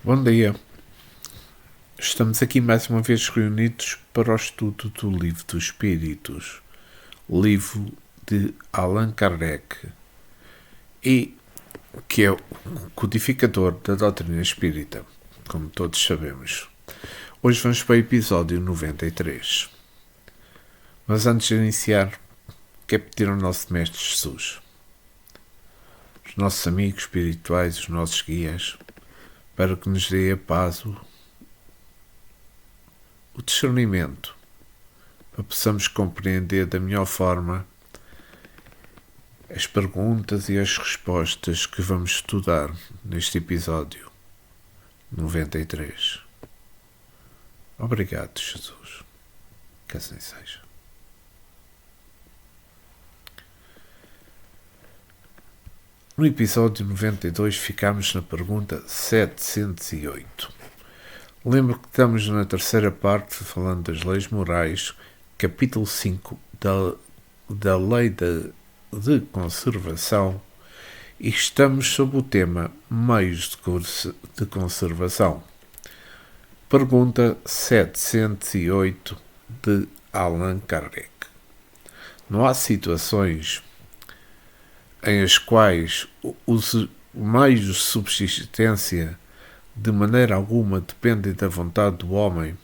Bom dia. Estamos aqui mais uma vez reunidos para o estudo do Livro dos Espíritos, livro de Allan Kardec, e que é o codificador da doutrina espírita, como todos sabemos. Hoje vamos para o episódio 93. Mas antes de iniciar, quero pedir ao nosso Mestre Jesus, os nossos amigos espirituais, os nossos guias, para que nos dê a paz, o discernimento, para que possamos compreender da melhor forma as perguntas e as respostas que vamos estudar neste episódio 93. Obrigado, Jesus. Que assim seja. No episódio 92 ficámos na pergunta 708. Lembro que estamos na terceira parte, falando das leis morais, capítulo 5 da lei de conservação, e estamos sob o tema meios de conservação. Pergunta 708 de Allan Kardec. Não há situações em as quais os meios de subsistência de maneira alguma dependem da vontade do homem,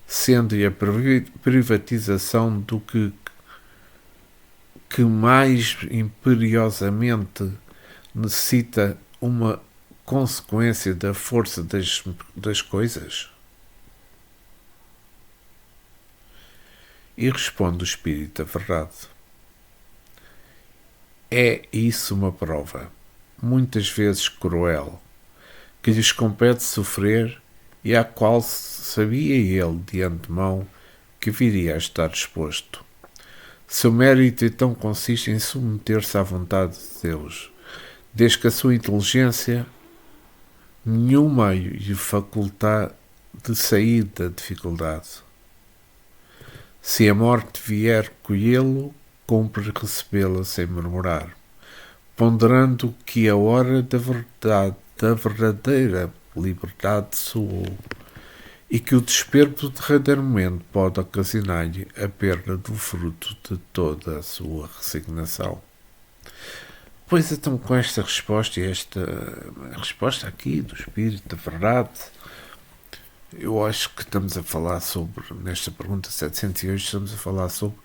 sendo a privatização do que mais imperiosamente necessita uma consequência da força das coisas? E responde o Espírito a verdade. É isso uma prova, muitas vezes cruel, que lhes compete sofrer e à qual sabia ele de antemão que viria a estar exposto. Seu mérito então consiste em submeter-se à vontade de Deus, desde que a sua inteligência nenhum meio lhe facultar de sair da dificuldade. Se a morte vier colhê-lo, cumpre recebê-la sem murmurar, ponderando que a hora da verdadeira liberdade soou, e que o desespero do derradeiro momento pode ocasionar-lhe a perda do fruto de toda a sua resignação. Pois então, com esta resposta e esta resposta aqui do Espírito da Verdade, eu acho que estamos a falar sobre, nesta pergunta 708, estamos a falar sobre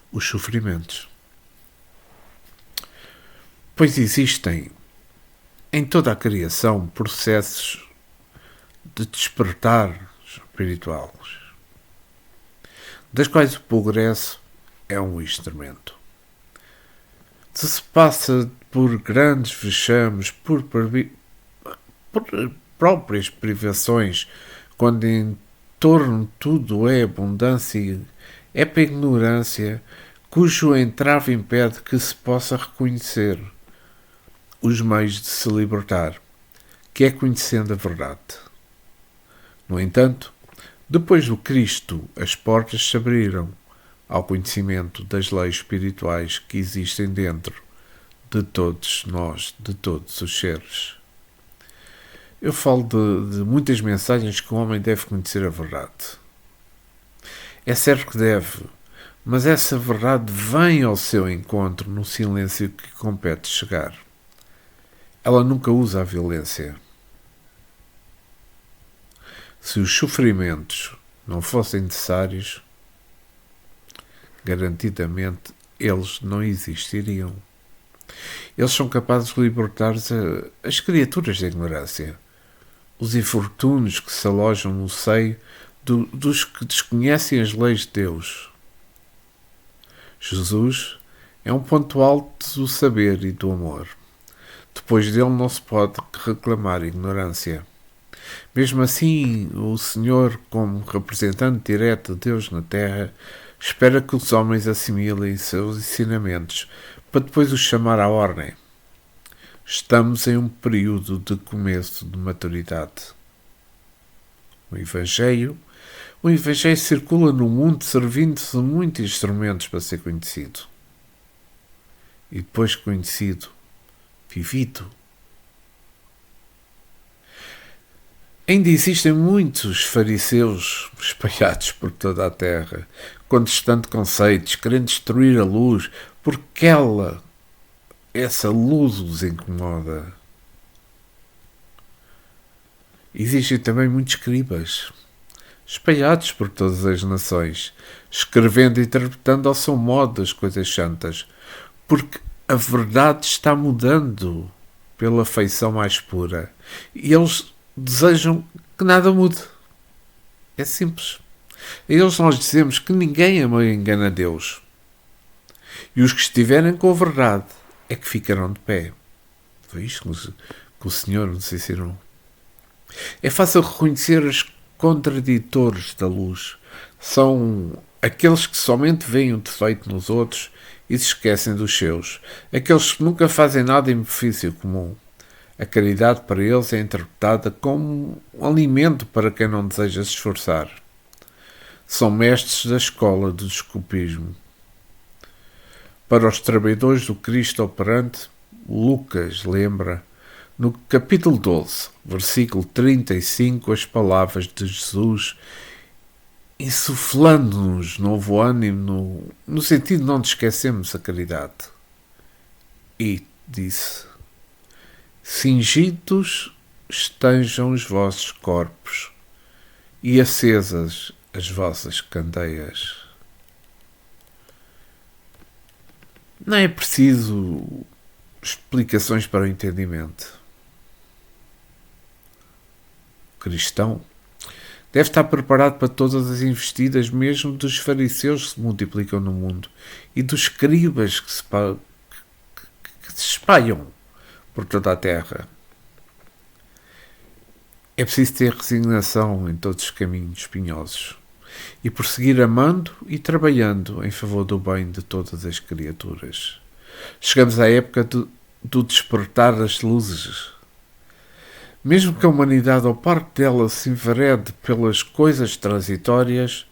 os sofrimentos. Pois existem em toda a criação processos de despertar espiritual, das quais o progresso é um instrumento. Se passa por grandes vexames, por próprias privações, quando em torno tudo é abundância, é para a ignorância, cujo entrave impede que se possa reconhecer os meios de se libertar, que é conhecendo a verdade. No entanto, depois do Cristo, as portas se abriram ao conhecimento das leis espirituais que existem dentro de todos nós, de todos os seres. Eu falo de muitas mensagens que o homem deve conhecer a verdade. É certo que deve, mas essa verdade vem ao seu encontro no silêncio que compete chegar. Ela nunca usa a violência. Se os sofrimentos não fossem necessários, garantidamente eles não existiriam. Eles são capazes de libertar as criaturas da ignorância, os infortúnios que se alojam no seio dos que desconhecem as leis de Deus. Jesus é um ponto alto do saber e do amor. Depois dele não se pode reclamar ignorância. Mesmo assim, o Senhor, como representante direto de Deus na Terra, espera que os homens assimilem seus ensinamentos para depois os chamar à ordem. Estamos em um período de começo de maturidade. O Evangelho circula no mundo servindo-se de muitos instrumentos para ser conhecido. E depois conhecido, vivido. Ainda existem muitos fariseus espalhados por toda a terra, contestando conceitos, querendo destruir a luz, porque essa luz os incomoda. Existem também muitos escribas, espalhados por todas as nações, escrevendo e interpretando ao seu modo as coisas santas, porque a verdade está mudando pela feição mais pura. E eles desejam que nada mude. É simples. A eles nós dizemos que ninguém engana Deus. E os que estiverem com a verdade é que ficarão de pé. Foi isto que o Senhor nos ensinou. É fácil reconhecer os contraditores da luz. São aqueles que somente veem o defeito nos outros e se esquecem dos seus. Aqueles que nunca fazem nada em benefício comum. A caridade para eles é interpretada como um alimento para quem não deseja se esforçar. São mestres da escola do desculpismo. Para os trabalhadores do Cristo operante, Lucas lembra, no capítulo 12, versículo 35, as palavras de Jesus, insuflando-nos novo ânimo, no sentido de não nos esquecermos a caridade. E disse: cingidos estejam os vossos corpos e acesas as vossas candeias. Não é preciso explicações para o entendimento. O cristão deve estar preparado para todas as investidas, mesmo dos fariseus que se multiplicam no mundo e dos escribas que se espalham por toda a terra. É preciso ter resignação em todos os caminhos espinhosos e prosseguir amando e trabalhando em favor do bem de todas as criaturas. Chegamos à época do despertar das luzes. Mesmo que a humanidade ou parte dela se enverede pelas coisas transitórias,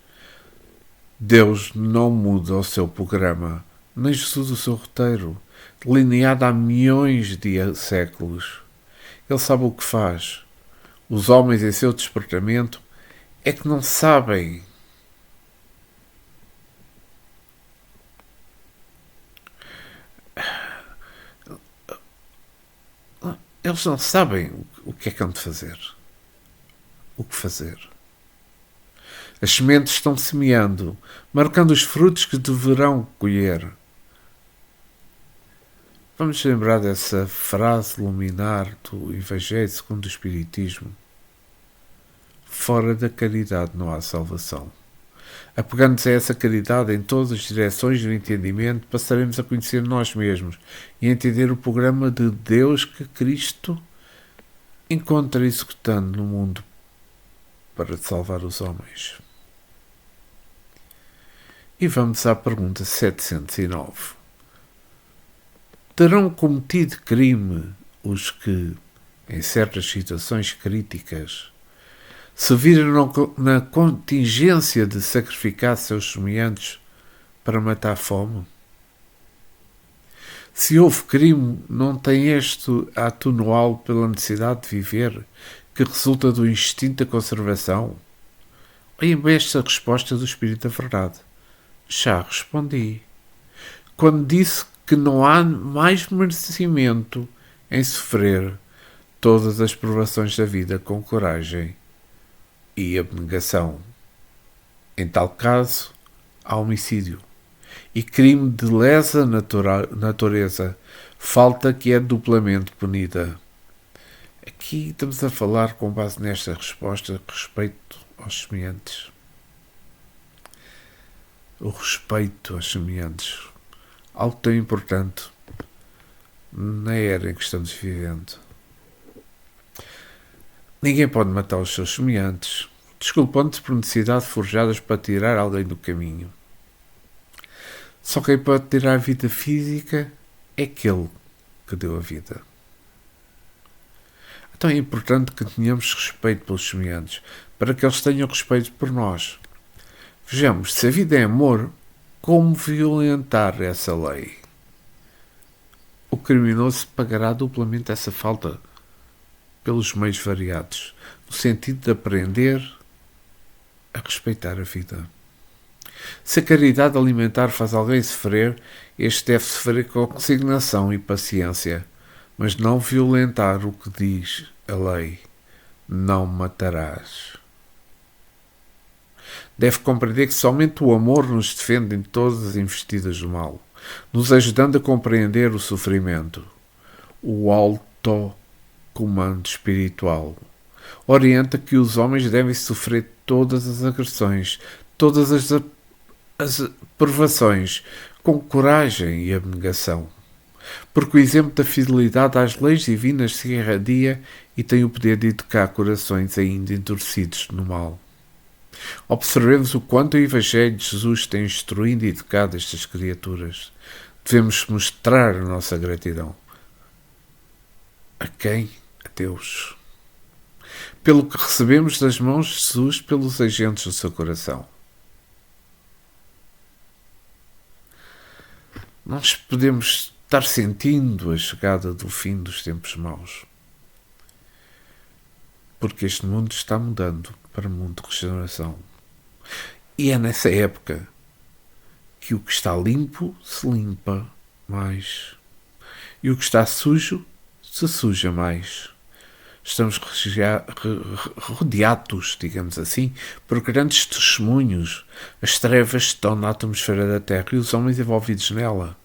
Deus não muda o seu programa, nem Jesus o seu roteiro, delineado há milhões de séculos. Ele sabe o que faz. Os homens, em seu despertamento, é que não sabem. Eles não sabem o que é que hão de fazer. O que fazer. As sementes estão semeando, marcando os frutos que deverão colher. Vamos lembrar dessa frase luminar do Evangelho segundo o Espiritismo. Fora da caridade não há salvação. Apegando-nos a essa caridade em todas as direções do entendimento, passaremos a conhecer nós mesmos e a entender o programa de Deus que Cristo encontra executando no mundo para salvar os homens. E vamos à pergunta 709. Terão cometido crime os que, em certas situações críticas, se viram na contingência de sacrificar seus semelhantes para matar a fome? Se houve crime, não tem este a atenuá-lo pela necessidade de viver, que resulta do instinto da conservação? Olhem bem esta resposta do Espírito da Verdade. Já respondi. Quando disse que não há mais merecimento em sofrer todas as provações da vida com coragem e abnegação. Em tal caso, há homicídio e crime de lesa natureza, falta que é duplamente punida. Aqui estamos a falar com base nesta resposta respeito aos semelhantes. O respeito aos semelhantes. Algo tão importante na era em que estamos vivendo. Ninguém pode matar os seus semelhantes, desculpando-se por necessidade de forjadas para tirar alguém do caminho. Só quem pode tirar a vida física é aquele que deu a vida. Então é importante que tenhamos respeito pelos semelhantes, para que eles tenham respeito por nós. Vejamos, se a vida é amor, como violentar essa lei? O criminoso pagará duplamente essa falta. pelos meios variados, no sentido de aprender a respeitar a vida. Se a caridade alimentar faz alguém sofrer, este deve sofrer com consignação e paciência, mas não violentar o que diz a lei: não matarás. Deve compreender que somente o amor nos defende em todas as investidas do mal, nos ajudando a compreender o sofrimento. O autocomando espiritual orienta que os homens devem sofrer todas as agressões, todas as provações, com coragem e abnegação, porque o exemplo da fidelidade às leis divinas se irradia e tem o poder de educar corações ainda endurecidos no mal. Observemos o quanto o Evangelho de Jesus tem instruído e educado estas criaturas. Devemos mostrar a nossa gratidão. A quem? A Deus. Pelo que recebemos das mãos de Jesus pelos agentes do seu coração. Nós podemos estar sentindo a chegada do fim dos tempos maus. Porque este mundo está mudando para um mundo de regeneração. E é nessa época que o que está limpo se limpa mais. E o que está sujo se suja mais. Estamos rodeados, digamos assim, por grandes testemunhos. As trevas estão na atmosfera da Terra e os homens envolvidos nela.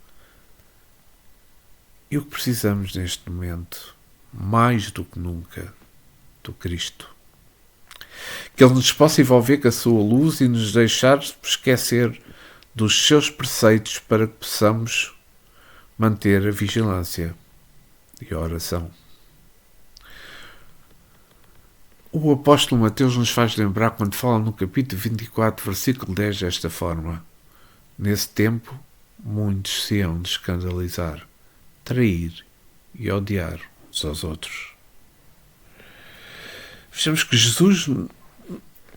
E o que precisamos neste momento, mais do que nunca, do Cristo. Que Ele nos possa envolver com a sua luz e nos deixar esquecer dos seus preceitos para que possamos manter a vigilância e a oração. O apóstolo Mateus nos faz lembrar quando fala no capítulo 24, versículo 10, desta forma: nesse tempo, muitos se hão de escandalizar, trair e odiar uns aos outros. Vejamos que Jesus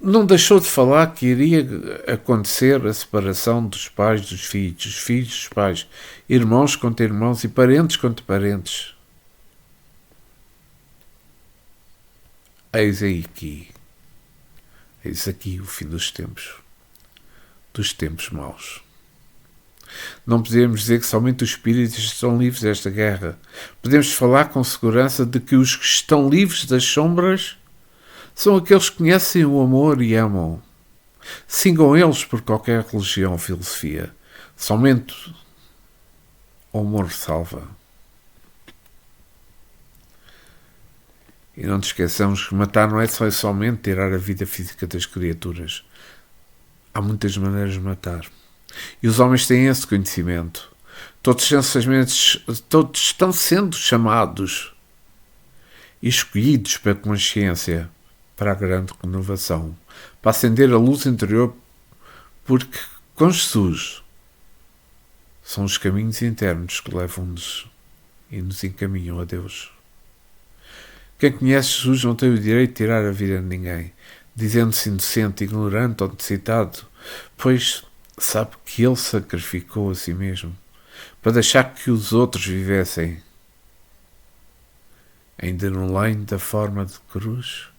não deixou de falar que iria acontecer a separação dos pais dos filhos dos pais, irmãos contra irmãos e parentes contra parentes. Eis aqui o fim dos tempos maus. Não podemos dizer que somente os espíritos estão livres desta guerra. Podemos falar com segurança de que os que estão livres das sombras são aqueles que conhecem o amor e amam. Sigam eles por qualquer religião ou filosofia. Somente o amor salva. E não nos esqueçamos que matar não é somente tirar a vida física das criaturas. Há muitas maneiras de matar. E os homens têm esse conhecimento. Todos estão sendo chamados e escolhidos pela consciência para a grande renovação, para acender a luz interior, porque com Jesus são os caminhos internos que levam-nos e nos encaminham a Deus. Quem conhece Jesus não tem o direito de tirar a vida de ninguém, dizendo-se inocente, ignorante ou necessitado, pois sabe que Ele sacrificou a si mesmo para deixar que os outros vivessem. Ainda no lenho da forma de cruz,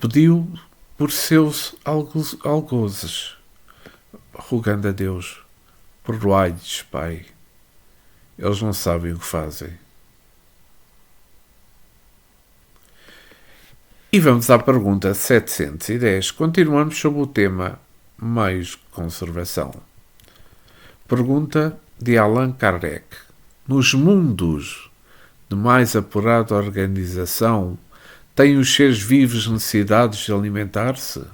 pediu por seus algozes, rogando a Deus: perdoai-lhes, Pai, eles não sabem o que fazem. E vamos à pergunta 710. Continuamos sobre o tema meios de conservação. Pergunta de Allan Kardec. Nos mundos de mais apurada organização, têm os seres vivos necessidades de alimentar-se?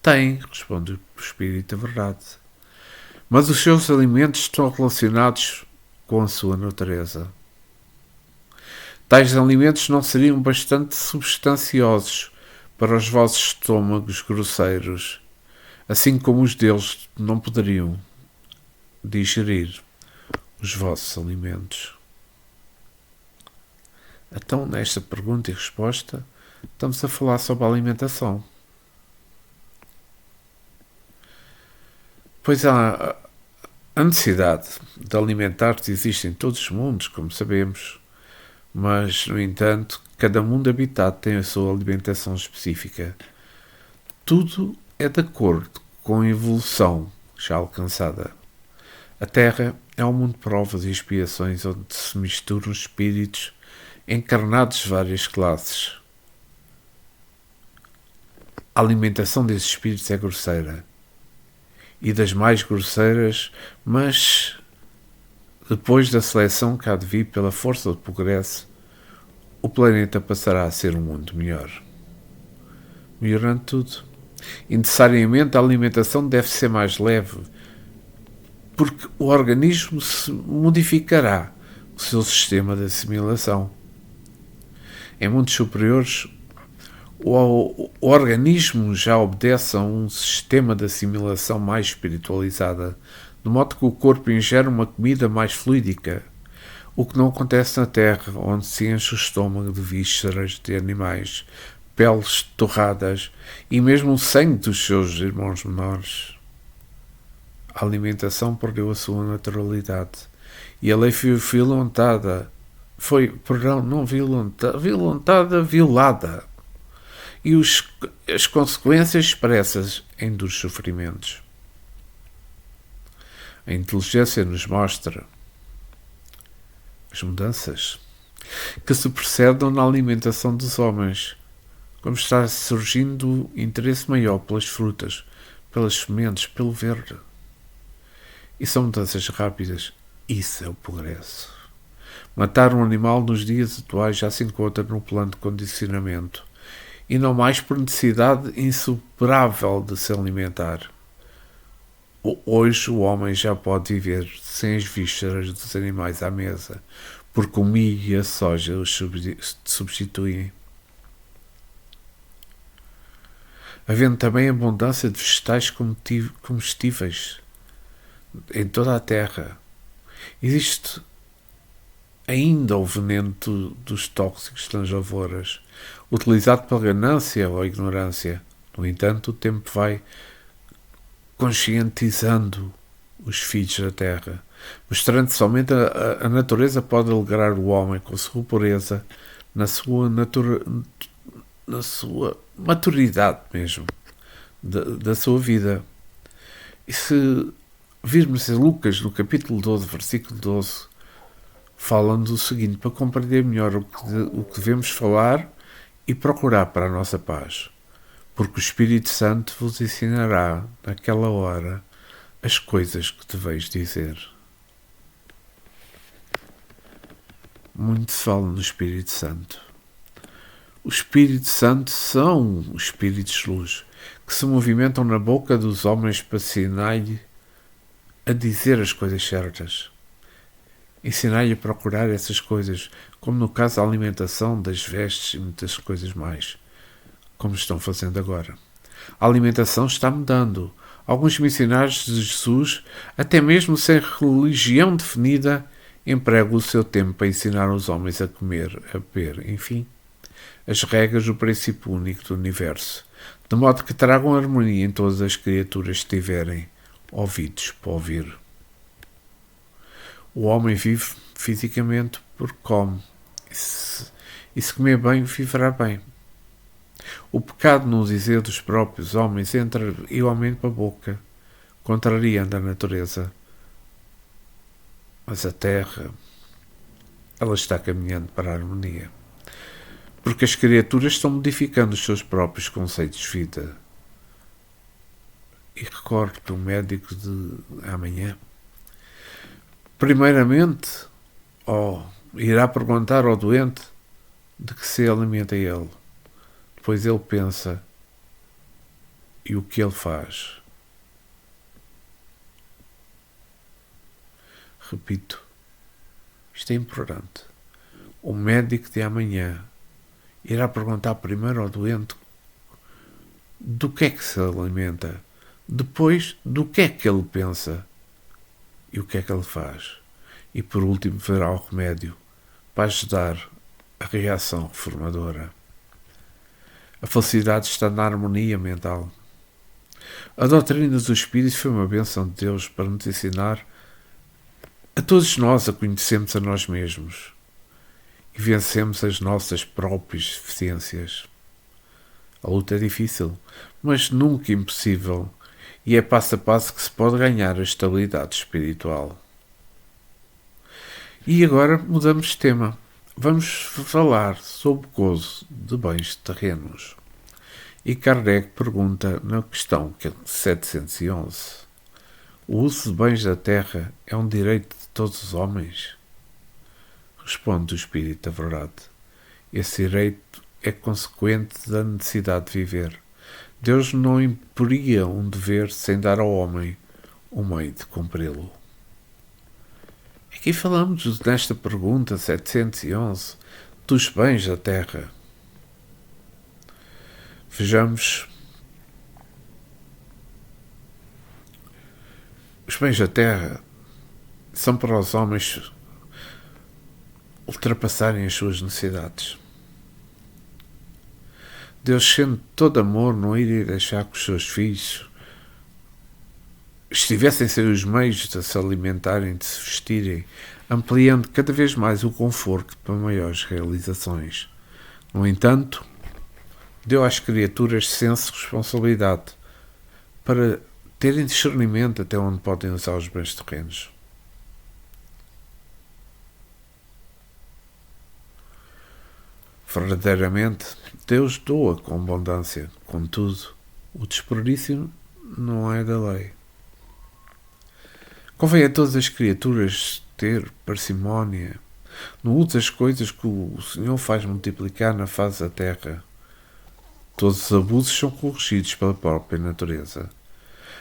Têm, responde o Espírito da Verdade. Mas os seus alimentos estão relacionados com a sua natureza. Tais alimentos não seriam bastante substanciosos para os vossos estômagos grosseiros, assim como os deles não poderiam digerir os vossos alimentos. Então, nesta pergunta e resposta, estamos a falar sobre a alimentação. Pois a necessidade de alimentar-se existe em todos os mundos, como sabemos, Mas, no entanto, cada mundo habitado tem a sua alimentação específica. Tudo é de acordo com a evolução já alcançada. A Terra é um mundo de provas e expiações onde se misturam espíritos encarnados de várias classes. A alimentação desses espíritos é grosseira. E das mais grosseiras, mas depois da seleção que há de vir pela força do progresso, o planeta passará a ser um mundo melhor. Melhorando tudo. E necessariamente a alimentação deve ser mais leve, porque o organismo se modificará o seu sistema de assimilação. Em mundos superiores, o organismo já obedece a um sistema de assimilação mais espiritualizada, de modo que o corpo ingere uma comida mais fluídica, o que não acontece na Terra, onde se enche o estômago de vísceras de animais, peles torradas e mesmo o sangue dos seus irmãos menores. A alimentação perdeu a sua naturalidade e a lei foi violada. E as consequências expressas em duros sofrimentos. A inteligência nos mostra as mudanças que se percebem na alimentação dos homens, como está surgindo interesse maior pelas frutas, pelas sementes, pelo verde. E são mudanças rápidas. Isso é o progresso. Matar um animal nos dias atuais já se encontra no plano de condicionamento e não mais por necessidade insuperável de se alimentar. Hoje o homem já pode viver sem as vísceras dos animais à mesa, porque o milho e a soja os substituem. Havendo também abundância de vegetais comestíveis em toda a terra, existe ainda o veneno dos tóxicos das lavouras, utilizado pela ganância ou a ignorância. No entanto, o tempo vai conscientizando os filhos da terra, mostrando que somente a natureza pode alegrar o homem com a sua pureza, na sua maturidade mesmo, da sua vida. E se virmos em Lucas, no capítulo 12, versículo 12, falam do seguinte, para compreender melhor o que devemos falar e procurar para a nossa paz. Porque o Espírito Santo vos ensinará, naquela hora, as coisas que deveis dizer. Muito se fala no Espírito Santo. O Espírito Santo são os Espíritos de luz que se movimentam na boca dos homens para ensinar-lhe a dizer as coisas certas. Ensinar-lhe a procurar essas coisas, como no caso da alimentação, das vestes e muitas coisas mais, como estão fazendo agora. A alimentação está mudando. Alguns missionários de Jesus, até mesmo sem religião definida, empregam o seu tempo para ensinar os homens a comer, a beber, enfim, as regras do princípio único do universo, de modo que tragam harmonia em todas as criaturas que tiverem ouvidos para ouvir. O homem vive fisicamente porque come, e se comer bem, viverá bem. O pecado, no dizer dos próprios homens, entra igualmente para a boca, contrariando a natureza. Mas a terra, ela está caminhando para a harmonia. Porque as criaturas estão modificando os seus próprios conceitos de vida. E recordo que o médico de amanhã, primeiramente, irá perguntar ao doente de que se alimenta ele. Depois ele pensa e o que ele faz. Repito, isto é importante. O médico de amanhã irá perguntar primeiro ao doente do que é que se alimenta, depois do que é que ele pensa e o que é que ele faz. E por último verá o remédio para ajudar a reação reformadora. A felicidade está na harmonia mental. A doutrina dos Espíritos foi uma bênção de Deus para nos ensinar a todos nós a conhecermos a nós mesmos e vencemos as nossas próprias deficiências. A luta é difícil, mas nunca impossível, e é passo a passo que se pode ganhar a estabilidade espiritual. E agora mudamos de tema. Vamos falar sobre o gozo de bens terrenos. E Kardec pergunta na questão 711: o uso de bens da terra é um direito de todos os homens? Responde o Espírito da Verdade: esse direito é consequente da necessidade de viver. Deus não imporia um dever sem dar ao homem o meio de cumpri-lo. Aqui falamos, nesta pergunta 711, dos bens da terra. Vejamos. Os bens da terra são para os homens ultrapassarem as suas necessidades. Deus, sendo todo amor, não iria deixar que os seus filhos estivessem sem os meios de se alimentarem, de se vestirem, ampliando cada vez mais o conforto para maiores realizações. No entanto, deu às criaturas senso de responsabilidade para terem discernimento até onde podem usar os bens terrenos. Verdadeiramente, Deus doa com abundância, contudo, o desperdício não é da lei. Convém a todas as criaturas ter parcimónia no uso das coisas que o Senhor faz multiplicar na face da terra. Todos os abusos são corrigidos pela própria natureza.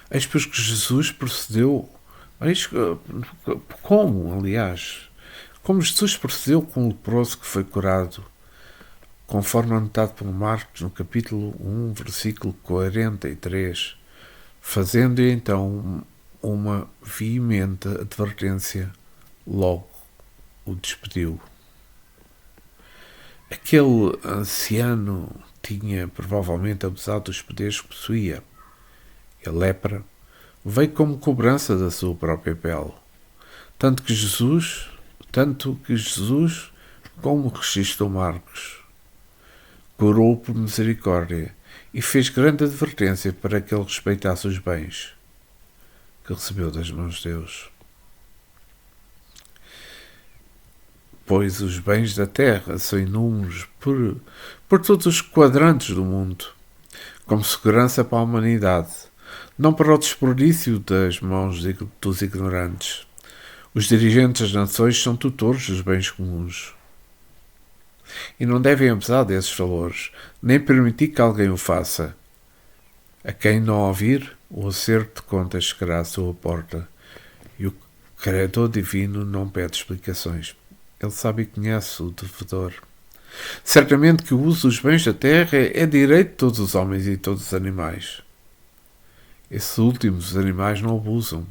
Eis pois que Jesus procedeu. Como Jesus procedeu com o leproso que foi curado, conforme anotado por Marcos no capítulo 1, versículo 43, fazendo-lhe então uma veemente advertência, logo o despediu. Aquele anciano tinha provavelmente abusado dos poderes que possuía. A lepra veio como cobrança da sua própria pele. Tanto que Jesus, como registrou Marcos, curou por misericórdia e fez grande advertência para que ele respeitasse os bens que recebeu das mãos de Deus. Pois os bens da terra são inúmeros por todos os quadrantes do mundo, como segurança para a humanidade, não para o desperdício das mãos dos ignorantes. Os dirigentes das nações são tutores dos bens comuns e não devem abusar desses valores, nem permitir que alguém o faça. A quem não ouvir, o acerto de contas chegará à sua porta, e o Criador Divino não pede explicações. Ele sabe e conhece o devedor. Certamente que o uso dos bens da terra é direito de todos os homens e de todos os animais. Esses últimos, os animais, não abusam,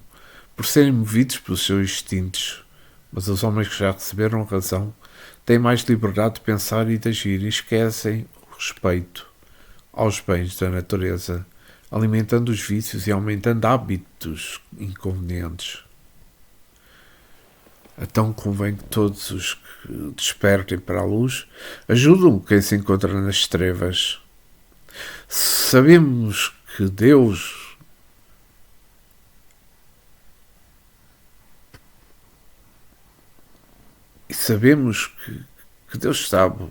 por serem movidos pelos seus instintos, mas os homens que já receberam razão têm mais liberdade de pensar e de agir e esquecem o respeito aos bens da natureza, alimentando os vícios e aumentando hábitos inconvenientes. Então convém que todos os que despertem para a luz ajudam quem se encontra nas trevas. Sabemos que Deus Deus sabe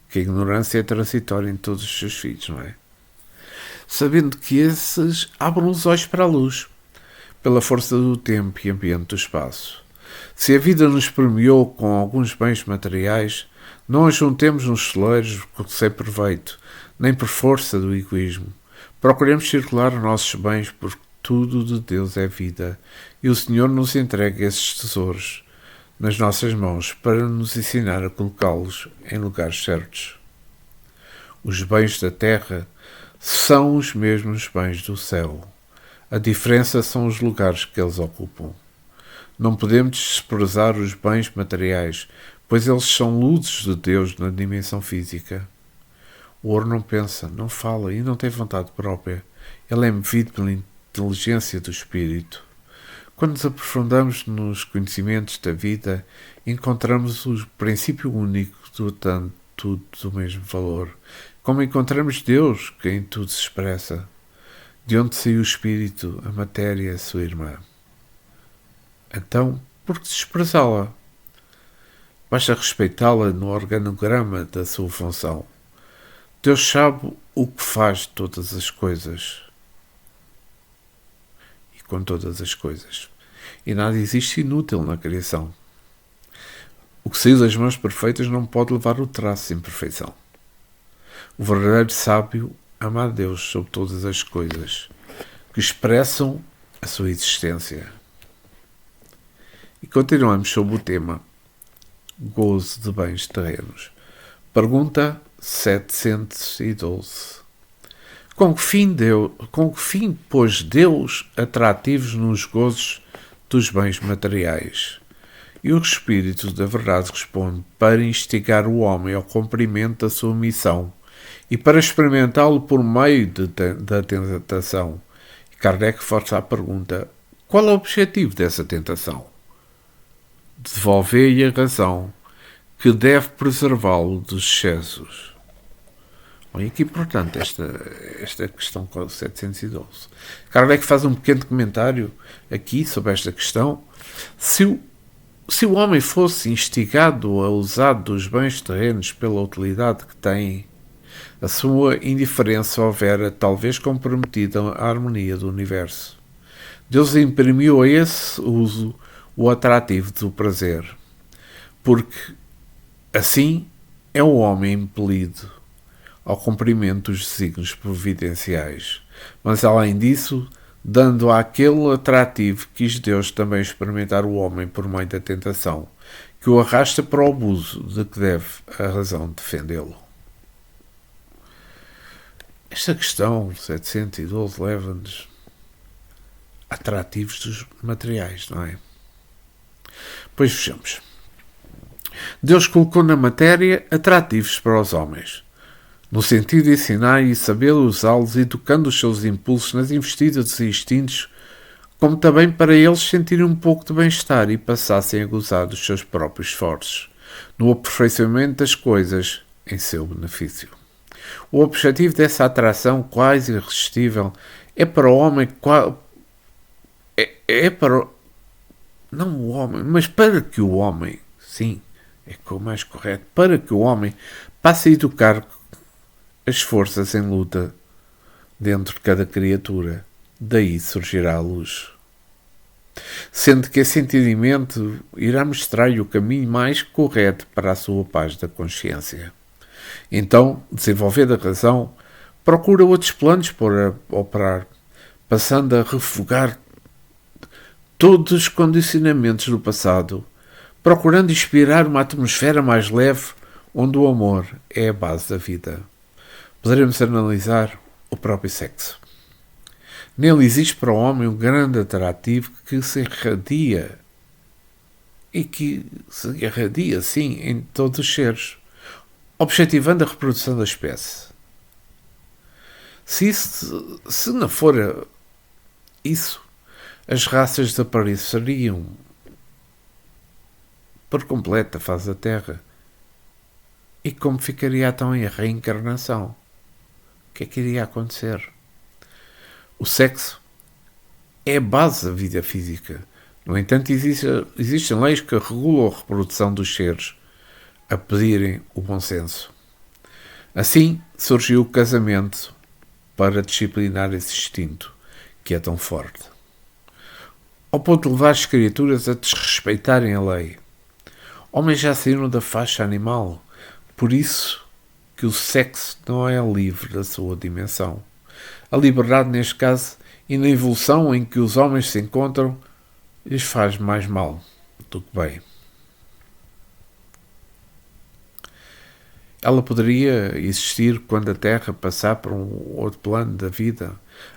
que a ignorância é transitória em todos os seus filhos, não é? Sabendo que esses abrem os olhos para a luz, pela força do tempo e ambiente do espaço. Se a vida nos premiou com alguns bens materiais, não os juntemos nos celeiros sem proveito, nem por força do egoísmo. Procuremos circular os nossos bens, porque tudo de Deus é vida, e o Senhor nos entrega esses tesouros nas nossas mãos para nos ensinar a colocá-los em lugares certos. Os bens da terra são os mesmos bens do céu. A diferença são os lugares que eles ocupam. Não podemos desprezar os bens materiais, pois eles são luzes de Deus na dimensão física. O ouro não pensa, não fala e não tem vontade própria. Ele é movido pela inteligência do espírito. Quando nos aprofundamos nos conhecimentos da vida, encontramos o princípio único do tanto tudo do mesmo valor. Como encontramos Deus, que em tudo se expressa. De onde saiu o espírito, a matéria, a sua irmã. Então, por que desprezá-la? Basta respeitá-la no organograma da sua função. Deus sabe o que faz todas as coisas. E com todas as coisas. E nada existe inútil na criação. O que saiu das mãos perfeitas não pode levar o traço de imperfeição. O verdadeiro sábio ama a Deus sobre todas as coisas que expressam a sua existência. E continuamos sobre o tema gozo de bens terrenos. Pergunta 712. Com que fim pôs Deus atrativos nos gozos dos bens materiais? E o Espírito da Verdade responde: para instigar o homem ao cumprimento da sua missão e para experimentá-lo por meio da tentação. E Kardec força a pergunta: qual é o objetivo dessa tentação? Devolver-lhe a razão, que deve preservá-lo dos excessos. Olha que importante esta questão com o 712. Kardec faz um pequeno comentário aqui sobre esta questão. Se o homem fosse instigado a usar dos bens terrenos pela utilidade que tem, a sua indiferença houvera talvez comprometido a harmonia do universo. Deus imprimiu a esse uso o atrativo do prazer, porque assim é o homem impelido ao cumprimento dos desígnios providenciais. Mas além disso, dando àquele atrativo, quis Deus também experimentar o homem por meio da tentação, que o arrasta para o abuso de que deve a razão defendê-lo. Esta questão 712 leva-nos atrativos dos materiais, não é? Pois vejamos. Deus colocou na matéria atrativos para os homens, no sentido de ensinar e saber usá-los, educando os seus impulsos nas investidas dos instintos, como também para eles sentirem um pouco de bem-estar e passassem a gozar dos seus próprios esforços, no aperfeiçoamento das coisas em seu benefício. O objetivo dessa atração quase irresistível é para o homem, não o homem, mas para que o homem, sim, é o mais correto, para que o homem passe a educar as forças em luta dentro de cada criatura. Daí surgirá a luz. Sendo que esse entendimento irá mostrar-lhe o caminho mais correto para a sua paz da consciência. Então, desenvolvendo a razão, procura outros planos para operar, passando a refugar todos os condicionamentos do passado, procurando inspirar uma atmosfera mais leve, onde o amor é a base da vida. Poderemos analisar o próprio sexo. Nele existe para o homem um grande atrativo que se irradia sim, em todos os seres, objetivando a reprodução da espécie. Se não for isso, as raças desapareceriam por completo da face da Terra. E como ficaria então a reencarnação? O que é que iria acontecer? O sexo é a base da vida física. No entanto, existem leis que regulam a reprodução dos seres, a pedirem o bom senso. Assim surgiu o casamento para disciplinar esse instinto, que é tão forte, ao ponto de levar as criaturas a desrespeitarem a lei. Homens já saíram da faixa animal, por isso que o sexo não é livre da sua dimensão. A liberdade, neste caso, e na evolução em que os homens se encontram, lhes faz mais mal do que bem. Ela poderia existir quando a Terra passar para um outro plano da vida,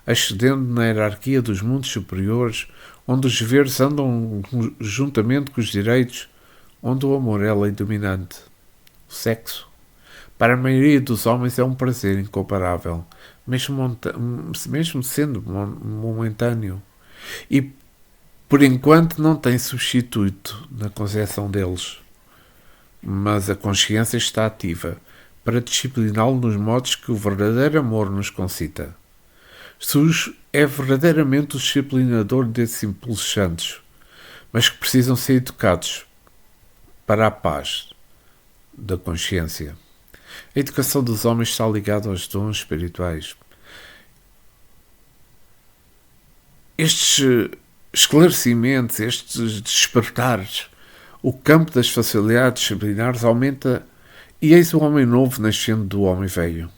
ascendendo na hierarquia dos mundos superiores, onde os deveres andam juntamente com os direitos, onde o amor é a lei dominante. O sexo, para a maioria dos homens, é um prazer mesmo sendo momentâneo. E Por enquanto não tem substituto na concepção deles, mas a consciência está ativa para discipliná-lo nos modos que o verdadeiro amor nos concita. Jesus é verdadeiramente o disciplinador desses impulsos santos, mas que precisam ser educados para a paz da consciência. A educação dos homens está ligada aos dons espirituais. Estes esclarecimentos, estes despertares, o campo das facilidades disciplinares aumenta e eis o homem novo nascendo do homem velho.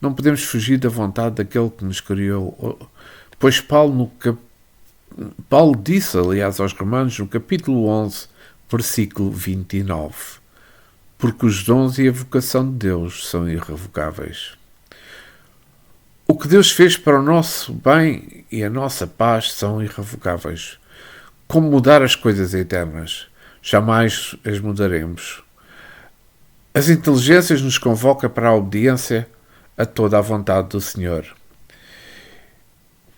Não podemos fugir da vontade daquele que nos criou, pois Paulo disse, aliás, aos Romanos, no capítulo 11, versículo 29, porque os dons e a vocação de Deus são irrevogáveis. O que Deus fez para o nosso bem e a nossa paz são irrevogáveis. Como mudar as coisas eternas? Jamais as mudaremos. As inteligências nos convocam para a obediência a toda a vontade do Senhor.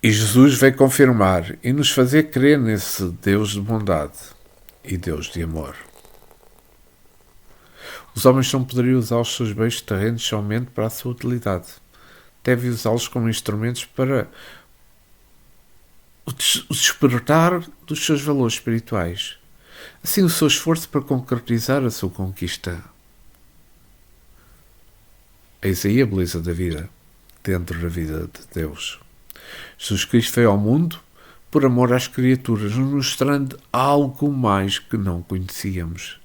E Jesus veio confirmar e nos fazer crer nesse Deus de bondade e Deus de amor. Os homens não poderiam usar os seus bens terrenos somente para a sua utilidade. Devem usá-los como instrumentos para o despertar dos seus valores espirituais. Assim, o seu esforço para concretizar a sua conquista. Eis aí a beleza da vida, dentro da vida de Deus. Jesus Cristo veio ao mundo por amor às criaturas, nos mostrando algo mais que não conhecíamos.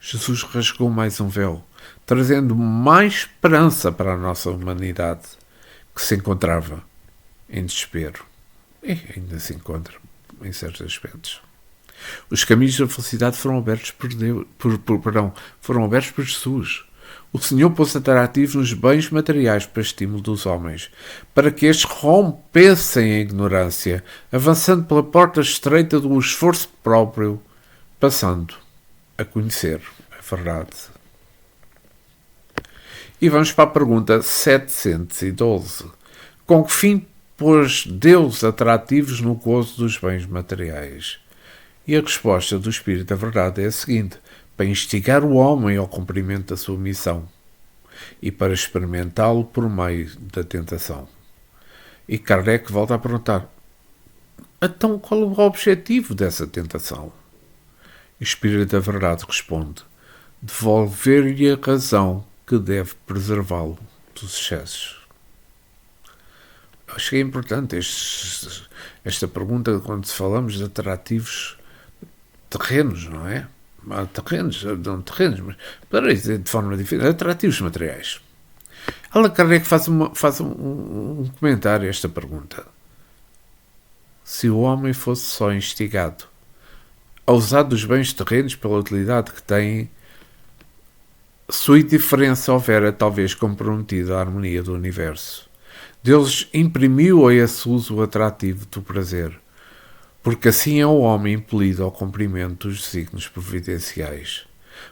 Jesus rasgou mais um véu, trazendo mais esperança para a nossa humanidade, que se encontrava em desespero. E ainda se encontra em certos aspectos. Os caminhos da felicidade foram abertos foram abertos por Jesus. O Senhor pôs atrativos nos bens materiais para estímulo dos homens, para que estes rompessem a ignorância, avançando pela porta estreita do esforço próprio, passando a conhecer a verdade. E vamos para a pergunta 712. Com que fim pôs Deus atrativos no gozo dos bens materiais? E a resposta do Espírito da Verdade é a seguinte: para instigar o homem ao cumprimento da sua missão e para experimentá-lo por meio da tentação. E Kardec volta a perguntar: então qual é o objetivo dessa tentação? O Espírito da Verdade responde: devolver-lhe a razão que deve preservá-lo dos excessos. Acho que é importante esta pergunta quando falamos de atrativos terrenos, não é? Terrenos, mas para dizer de forma diferente, atrativos materiais. Allan Kardec faz um comentário a esta pergunta. Se o homem fosse só instigado a usar dos bens terrenos pela utilidade que têm, sua indiferença houvera talvez comprometido a harmonia do universo. Deus imprimiu a esse uso o atrativo do prazer, porque assim é o homem impelido ao cumprimento dos desígnios providenciais.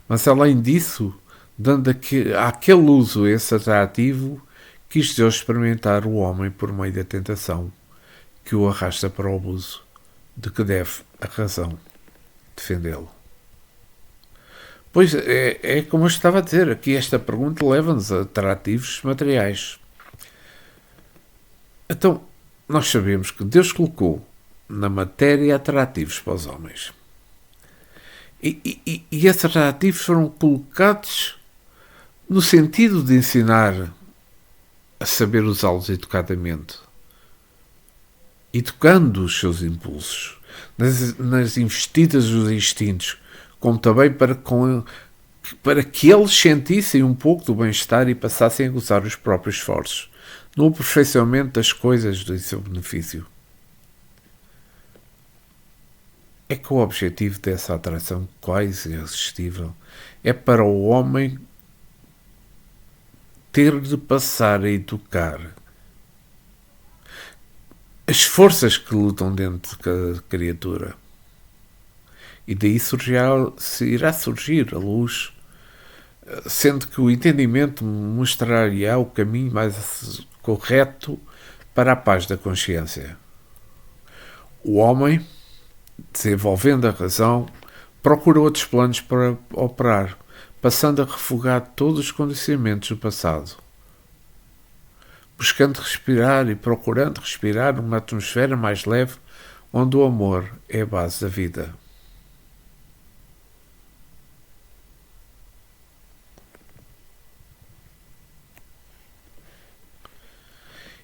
Mas além disso, dando àquele uso esse atrativo, quis Deus experimentar o homem por meio da tentação, que o arrasta para o abuso, de que deve a razão defendê-lo. Pois é como eu estava a dizer, aqui esta pergunta leva-nos a atrativos materiais. Então, nós sabemos que Deus colocou na matéria atrativos para os homens. E esses atrativos foram colocados no sentido de ensinar a saber usá-los educadamente, educando os seus impulsos, nas investidas dos instintos, como também para que eles sentissem um pouco do bem-estar e passassem a gozar os próprios esforços, no aperfeiçoamento das coisas do seu benefício. É que o objetivo dessa atração quase irresistível é para o homem ter de passar a educar as forças que lutam dentro de cada criatura. E daí irá surgir a luz, sendo que o entendimento mostrará o caminho mais correto para a paz da consciência. O homem, desenvolvendo a razão, procura outros planos para operar, passando a refugar todos os condicionamentos do passado, buscando respirar e procurando respirar numa atmosfera mais leve, onde o amor é a base da vida.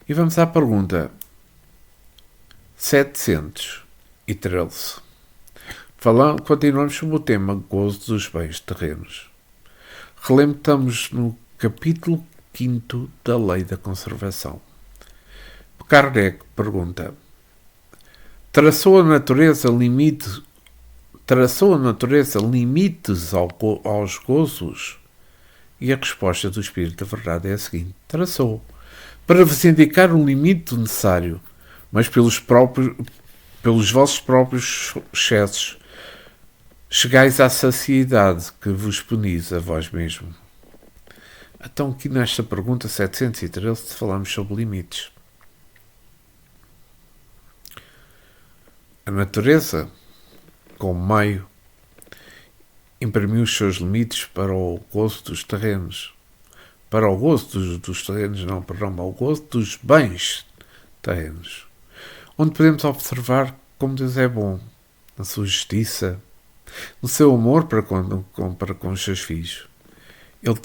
E vamos à pergunta 713. Continuamos sobre o tema gozo dos bens terrenos. Estamos no capítulo 5 da Lei da Conservação. Kardec pergunta: Traçou a natureza limites aos gozos? E a resposta do Espírito da Verdade é a seguinte: traçou, para vos indicar o limite necessário, mas pelos vossos próprios excessos chegais à saciedade que vos punis a vós mesmo. Então, aqui nesta pergunta 713 falamos sobre limites. A natureza, como meio, imprimiu os seus limites para o gozo dos terrenos. Para o gozo dos terrenos, não, perdão, ao gozo dos bens terrenos. Onde podemos observar como Deus é bom, na sua justiça, no seu amor para com os seus filhos. Ele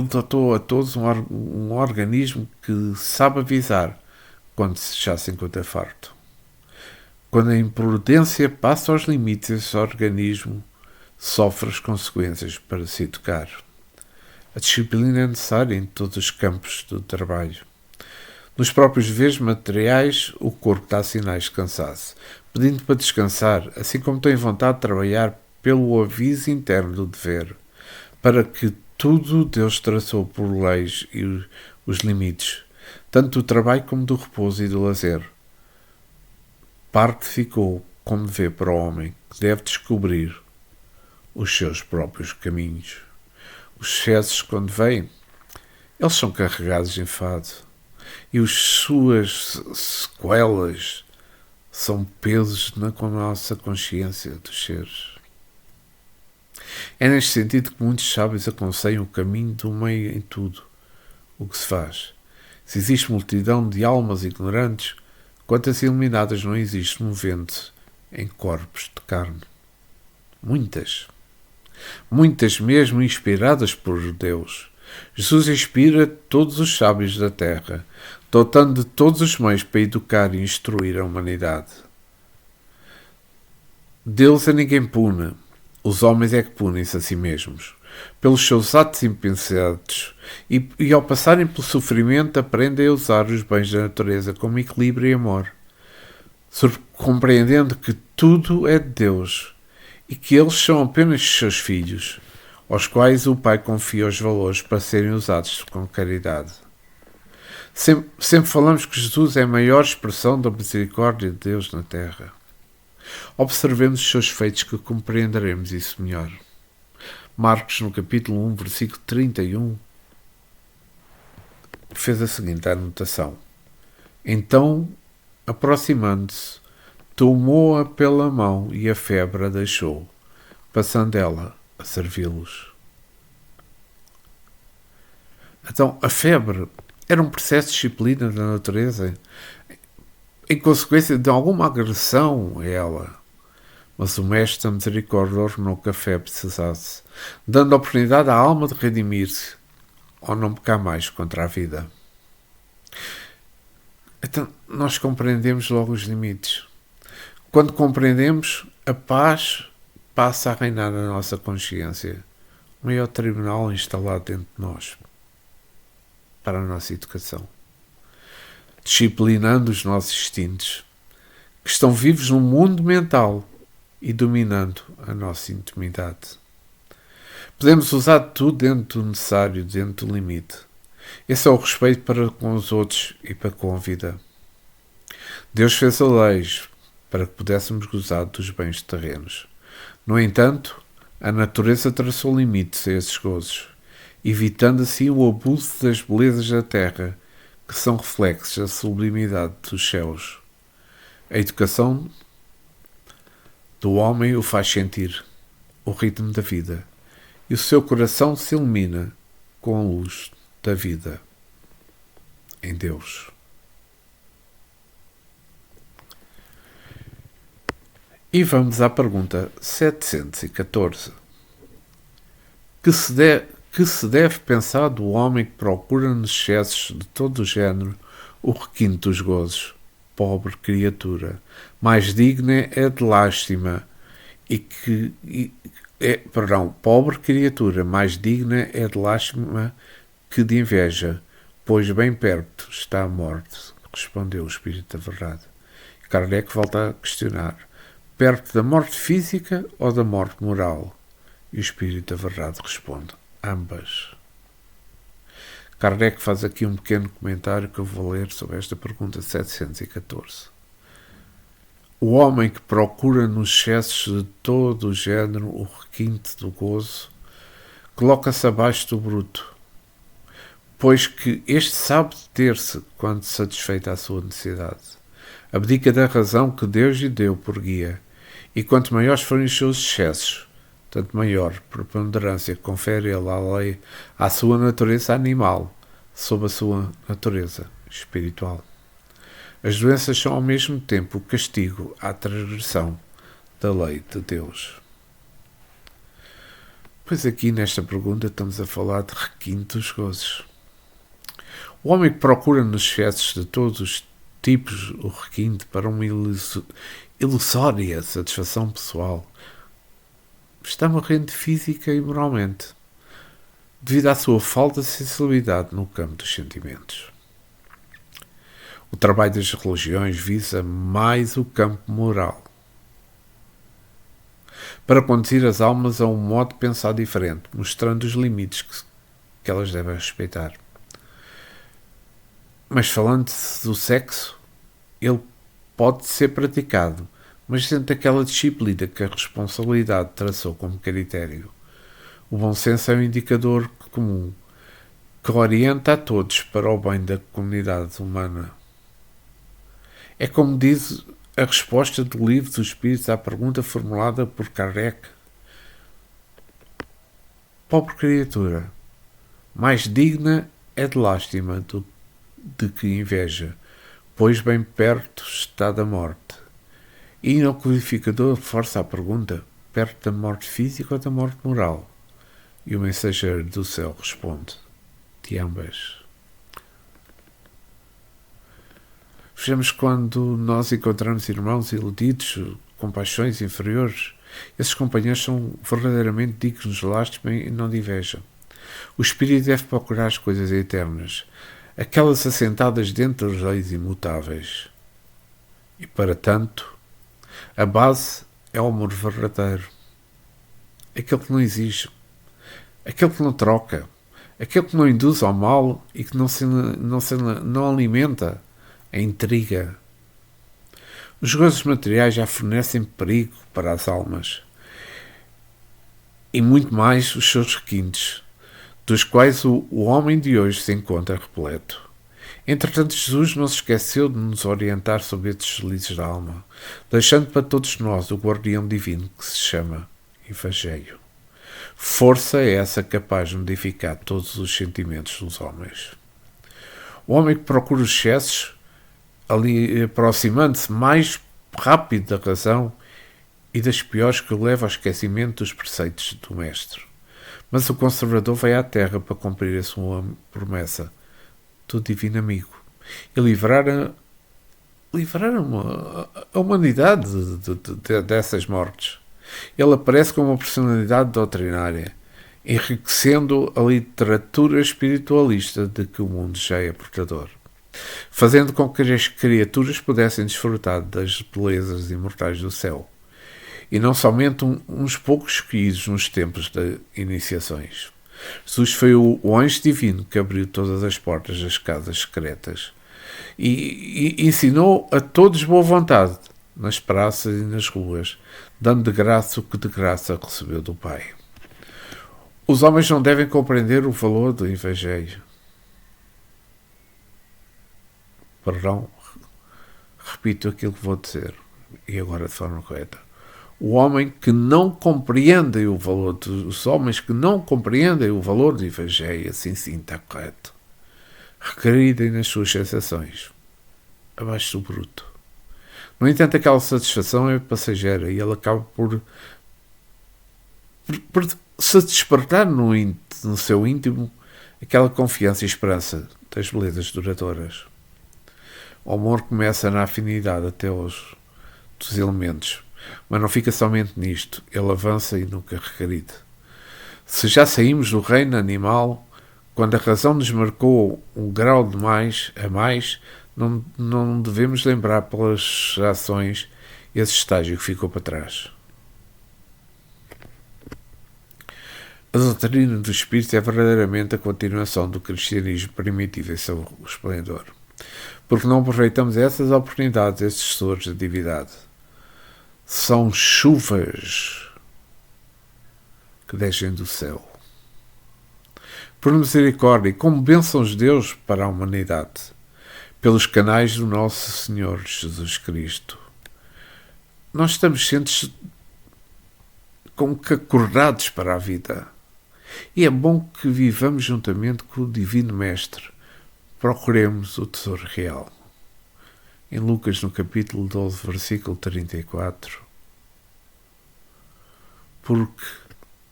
dotou a todos um organismo que sabe avisar quando já se encontra farto. Quando a imprudência passa aos limites, esse organismo sofre as consequências para se educar. A disciplina é necessária em todos os campos do trabalho. Nos próprios deveres materiais, o corpo dá sinais de cansaço, pedindo para descansar, assim como tem vontade de trabalhar pelo aviso interno do dever, para que tudo Deus traçou por leis e os limites, tanto do trabalho como do repouso e do lazer. Parte ficou como dever para o homem, que deve descobrir os seus próprios caminhos. Os excessos, quando vêm, eles são carregados de enfado, e as suas sequelas são pesos na nossa consciência dos seres. É neste sentido que muitos sábios aconselham o caminho do meio em tudo o que se faz. Se existe multidão de almas ignorantes, quantas iluminadas não existe movendo em corpos de carne? Muitas mesmo inspiradas por Deus. Jesus inspira todos os sábios da terra, dotando de todos os meios para educar e instruir a humanidade. Deus a ninguém pune, os homens é que punem-se a si mesmos, pelos seus atos impensados, e ao passarem pelo sofrimento aprendem a usar os bens da natureza como equilíbrio e amor, compreendendo que tudo é de Deus e que eles são apenas seus filhos, aos quais o Pai confia os valores para serem usados com caridade. Sempre falamos que Jesus é a maior expressão da misericórdia de Deus na Terra. Observemos os seus feitos que compreenderemos isso melhor. Marcos, no capítulo 1, versículo 31, fez a seguinte anotação: Então, aproximando-se, tomou-a pela mão e a febre a deixou, passando ela a servi-los. Então, a febre era um processo de disciplina da natureza, em consequência de alguma agressão a ela. Mas o Mestre da Misericórdia ordenou que a febre cessasse, dando a oportunidade à alma de redimir-se, ou não pecar mais contra a vida. Então, nós compreendemos logo os limites. Quando compreendemos, a paz passa a reinar na nossa consciência, o maior tribunal instalado dentro de nós, para a nossa educação, disciplinando os nossos instintos, que estão vivos num mundo mental e dominando a nossa intimidade. Podemos usar tudo dentro do necessário, dentro do limite. Esse é o respeito para com os outros e para com a vida. Deus fez as leis para que pudéssemos gozar dos bens terrenos. No entanto, a natureza traçou limites a esses gozos, evitando assim o abuso das belezas da terra, que são reflexos da sublimidade dos céus. A educação do homem o faz sentir o ritmo da vida e o seu coração se ilumina com a luz da vida em Deus. E vamos à pergunta 714. Que se deve pensar do homem que procura nos excessos de todo o género o requinte dos gozos? Pobre criatura, mais digna é de lástima pobre criatura, mais digna é de lástima que de inveja, pois bem perto está a morte, respondeu o Espírito da Verdade. Kardec volta a questionar: perto da morte física ou da morte moral? E o Espírito da Verdade responde: ambas. Kardec faz aqui um pequeno comentário que eu vou ler sobre esta pergunta 714. O homem que procura nos excessos de todo o género o requinte do gozo, coloca-se abaixo do bruto, pois que este sabe deter-se quando satisfeita a sua necessidade. Abdica da razão que Deus lhe deu por guia, e quanto maiores forem os seus excessos, tanto maior preponderância confere ele à sua natureza animal sobre a sua natureza espiritual. As doenças são ao mesmo tempo o castigo à transgressão da lei de Deus. Pois aqui nesta pergunta estamos a falar de requinte dos gozos. O homem que procura nos excessos de todos os tipos o requinte para uma ilusória satisfação pessoal está morrendo física e moralmente, devido à sua falta de sensibilidade no campo dos sentimentos. O trabalho das religiões visa mais o campo moral, para conduzir as almas a um modo de pensar diferente, mostrando os limites que elas devem respeitar. Mas falando-se do sexo, ele pode ser praticado, mas dentro daquela disciplina que a responsabilidade traçou como critério. O bom senso é um indicador comum que orienta a todos para o bem da comunidade humana. É como diz a resposta do Livro dos Espíritos à pergunta formulada por Kardec: pobre criatura, mais digna é de lástima de que inveja, pois bem perto está da morte. E no codificador força a pergunta: perto da morte física ou da morte moral? E o mensageiro do céu responde: de ambas. Vejamos, quando nós encontramos irmãos iludidos, com paixões inferiores, esses companheiros são verdadeiramente dignos de lástima e não de inveja. O espírito deve procurar as coisas eternas, aquelas assentadas dentro das leis imutáveis. E, para tanto, a base é o amor verdadeiro. Aquele que não exige, aquele que não troca, aquele que não induz ao mal e que não alimenta a intriga. Os gozos materiais já fornecem perigo para as almas, e muito mais os seus requintes, dos quais o homem de hoje se encontra repleto. Entretanto, Jesus não se esqueceu de nos orientar sobre estes deslizes da alma, deixando para todos nós o guardião divino que se chama Evangelho. Força é essa capaz de modificar todos os sentimentos dos homens. O homem que procura os excessos, ali aproximando-se mais rápido da razão e das piores, que o leva ao esquecimento dos preceitos do Mestre. Mas o conservador vai à terra para cumprir a sua promessa do divino amigo e livrar a humanidade dessas mortes. Ele aparece como uma personalidade doutrinária, enriquecendo a literatura espiritualista de que o mundo já é portador, fazendo com que as criaturas pudessem desfrutar das belezas imortais do céu, e não somente uns poucos escolhidos nos tempos de iniciações. Jesus foi o anjo divino que abriu todas as portas das casas secretas e ensinou a todos boa vontade, nas praças e nas ruas, dando de graça o que de graça recebeu do Pai. Os homens não devem compreender o valor do Evangelho. Repito aquilo que vou dizer, e agora de forma correta. O homem que não compreende o valor dos homens que não compreendem o valor do Evangelho, assim sim está correto, recaídem nas suas sensações, abaixo do bruto. No entanto, aquela satisfação é passageira e ele acaba por se despertar no seu íntimo aquela confiança e esperança das belezas duradouras. O amor começa na afinidade até dos elementos, mas não fica somente nisto, ele avança e nunca regride. Se já saímos do reino animal, quando a razão nos marcou um grau de a mais, não devemos lembrar pelas ações esse estágio que ficou para trás. A doutrina do Espírito é verdadeiramente a continuação do cristianismo primitivo em seu esplendor, porque não aproveitamos essas oportunidades, esses tesouros de divindade. São chuvas que descem do céu. Por misericórdia e como bênçãos de Deus para a humanidade, pelos canais do nosso Senhor Jesus Cristo. Nós estamos sempre como que acordados para a vida. E é bom que vivamos juntamente com o Divino Mestre. Procuremos o tesouro real. Em Lucas, no capítulo 12, versículo 34. Porque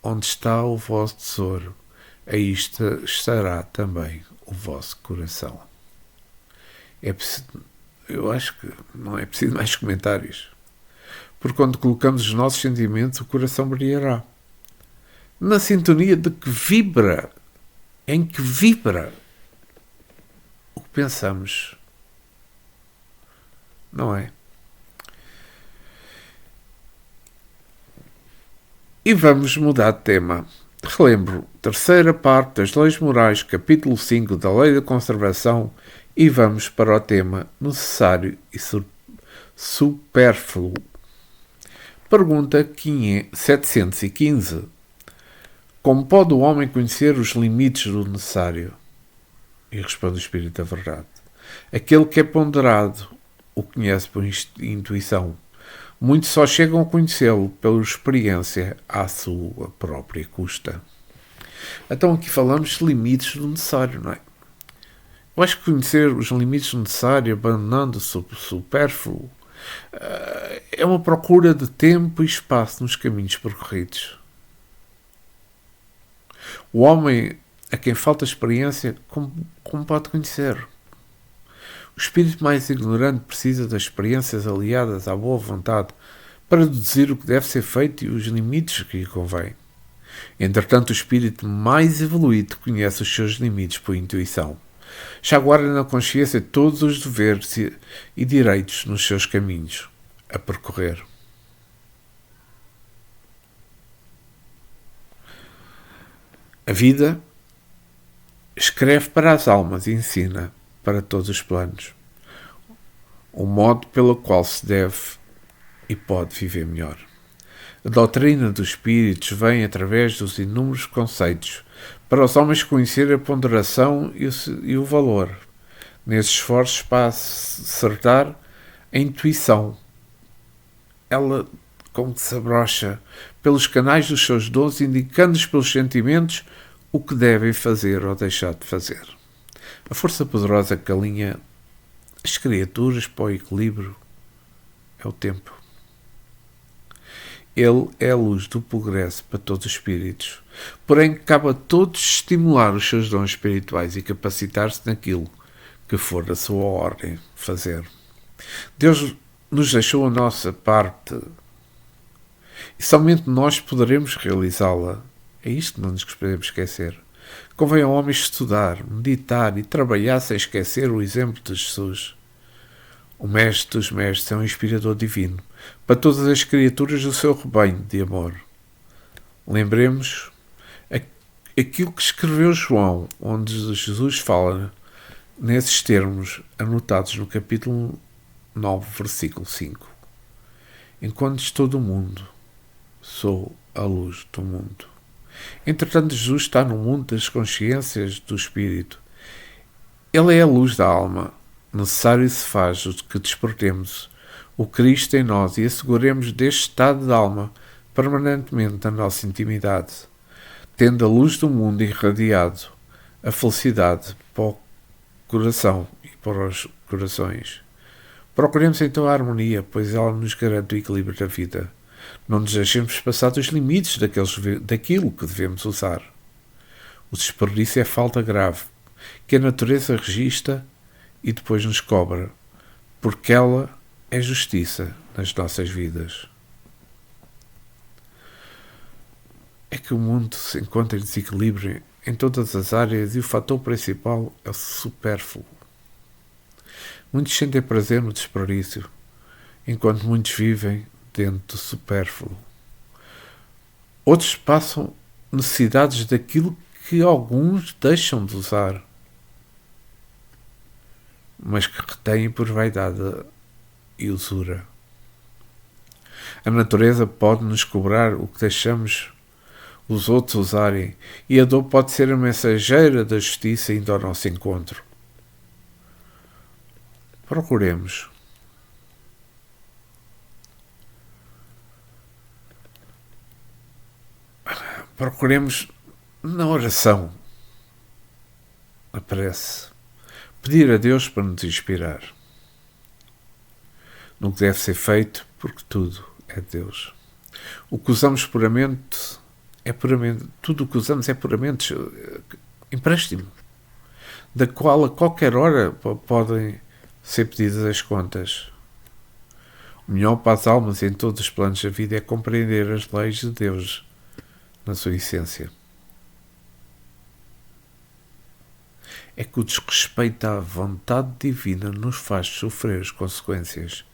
onde está o vosso tesouro, aí estará também o vosso coração. Eu acho que não é preciso mais comentários. Porque quando colocamos os nossos sentimentos, o coração brilhará. Na sintonia de que vibra, em que vibra o que pensamos. Não é? E vamos mudar de tema. Relembro, terceira parte das Leis Morais, capítulo 5 da Lei da Conservação, e vamos para o tema necessário e supérfluo. Pergunta 715. Como pode o homem conhecer os limites do necessário? E responde o Espírito da Verdade. Aquele que é ponderado o conhece por intuição. Muitos só chegam a conhecê-lo pela experiência à sua própria custa. Então aqui falamos de limites do necessário, não é? Eu acho que conhecer os limites do necessário, abandonando o supérfluo, é uma procura de tempo e espaço nos caminhos percorridos. O homem a quem falta experiência, como pode conhecer? O espírito mais ignorante precisa das experiências aliadas à boa vontade para deduzir o que deve ser feito e os limites que lhe convém. Entretanto, o espírito mais evoluído conhece os seus limites por intuição. Já guarda na consciência todos os deveres e direitos nos seus caminhos a percorrer. A vida escreve para as almas e ensina para todos os planos o modo pelo qual se deve e pode viver melhor. A doutrina dos espíritos vem através dos inúmeros conceitos para os homens conhecer a ponderação e o valor. Nesses esforços para acertar a intuição, ela como que se abrocha pelos canais dos seus dons, indicando-lhes pelos sentimentos o que devem fazer ou deixar de fazer. A força poderosa que alinha as criaturas para o equilíbrio é o tempo. Ele é a luz do progresso para todos os espíritos, porém cabe a todos estimular os seus dons espirituais e capacitar-se naquilo que for da sua ordem fazer. Deus nos deixou a nossa parte e somente nós poderemos realizá-la. É isto que não nos podemos esquecer. Convém ao homem estudar, meditar e trabalhar sem esquecer o exemplo de Jesus. O Mestre dos Mestres é um inspirador divino para todas as criaturas do seu rebanho de amor. Lembremos aquilo que escreveu João, onde Jesus fala nesses termos anotados no capítulo 9, versículo 5. Enquanto estou do mundo, sou a luz do mundo. Entretanto, Jesus está no mundo das consciências do Espírito. Ele é a luz da alma. necessário se faz o que despertemos o Cristo em nós e asseguremos deste estado de alma permanentemente na nossa intimidade, tendo a luz do mundo irradiado a felicidade para o coração e para os corações. Procuremos então a harmonia, pois ela nos garante o equilíbrio da vida. Não nos deixemos passar dos limites daquilo que devemos usar. O desperdício é falta grave, que a natureza registra e depois nos cobra, porque ela é justiça nas nossas vidas. É que o mundo se encontra em desequilíbrio em todas as áreas e o fator principal é o supérfluo. Muitos sentem prazer no desperdício, enquanto muitos vivem dentro do supérfluo. Outros passam necessidades daquilo que alguns deixam de usar, mas que retêm por vaidade e usura. A natureza pode nos cobrar o que deixamos os outros usarem, e a dor pode ser a mensageira da justiça indo ao nosso encontro. Procuremos na oração, na prece, pedir a Deus para nos inspirar no que deve ser feito, porque tudo é Deus. O que usamos puramente é puramente, tudo o que usamos é puramente empréstimo, da qual a qualquer hora podem ser pedidas as contas. O melhor para as almas em todos os planos da vida é compreender as leis de Deus na sua essência. É que o desrespeito à vontade divina nos faz sofrer as consequências.